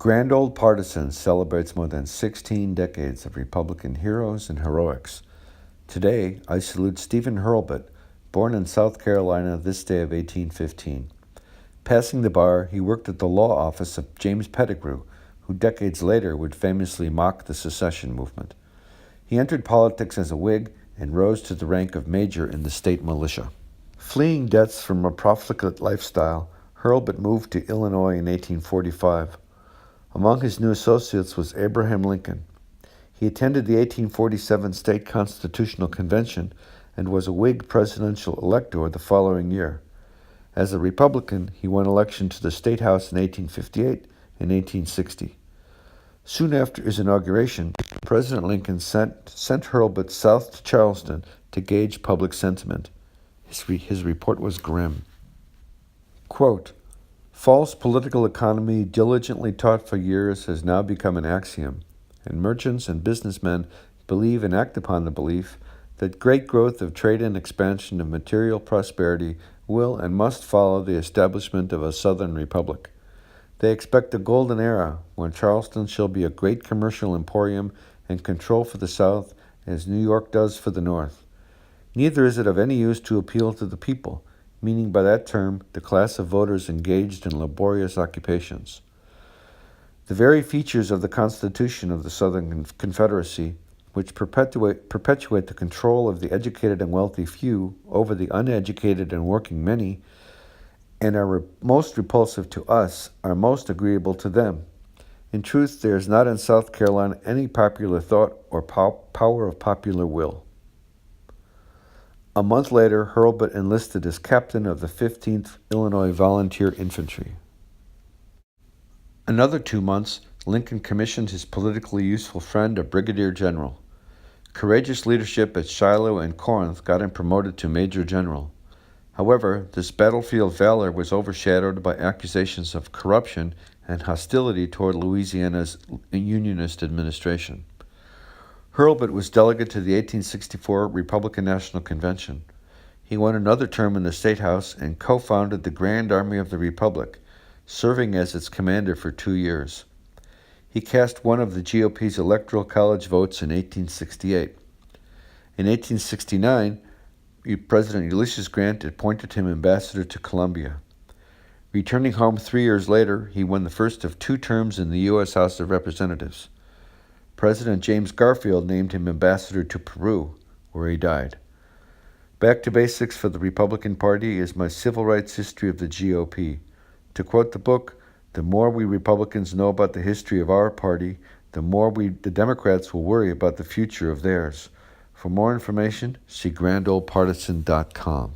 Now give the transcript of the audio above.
Grand Old Partisan celebrates more than 16 decades of Republican heroes and heroics. Today, I salute Stephen Hurlbut, born in South Carolina this day of 1815. Passing the bar, he worked at the law office of James Pettigrew, who decades later would famously mock the secession movement. He entered politics as a Whig and rose to the rank of major in the state militia. Fleeing debts from a profligate lifestyle, Hurlbut moved to Illinois in 1845. Among his new associates was Abraham Lincoln. He attended the 1847 State Constitutional Convention and was a Whig presidential elector the following year. As a Republican, he won election to the State House in 1858 and 1860. Soon after his inauguration, President Lincoln sent Hurlbut south to Charleston to gauge public sentiment. His report was grim. Quote, "False political economy diligently taught for years has now become an axiom, and merchants and businessmen believe and act upon the belief that great growth of trade and expansion of material prosperity will and must follow the establishment of a Southern Republic. They expect a golden era when Charleston shall be a great commercial emporium and control for the South as New York does for the North. Neither is it of any use to appeal to the people, meaning by that term the class of voters engaged in laborious occupations. The very features of the Constitution of the Southern Confederacy, which perpetuate the control of the educated and wealthy few over the uneducated and working many, and are most repulsive to us, are most agreeable to them. In truth, there is not in South Carolina any popular thought or power of popular will." A month later, Hurlbut enlisted as captain of the 15th Illinois Volunteer Infantry. Another 2 months, Lincoln commissioned his politically useful friend a brigadier general. Courageous leadership at Shiloh and Corinth got him promoted to major general. However, this battlefield valor was overshadowed by accusations of corruption and hostility toward Louisiana's Unionist administration. Hurlbut was delegate to the 1864 Republican National Convention. He won another term in the State House and co-founded the Grand Army of the Republic, serving as its commander for 2 years. He cast one of the GOP's Electoral College votes in 1868. In 1869, President Ulysses Grant appointed him ambassador to Colombia. Returning home 3 years later, he won the first of 2 terms in the U.S. House of Representatives. President James Garfield named him ambassador to Peru, where he died. Back to basics for the Republican Party is my civil rights history of the GOP. To quote the book, "The more we Republicans know about the history of our party, the more the Democrats will worry about the future of theirs." For more information, see grandoldpartisan.com.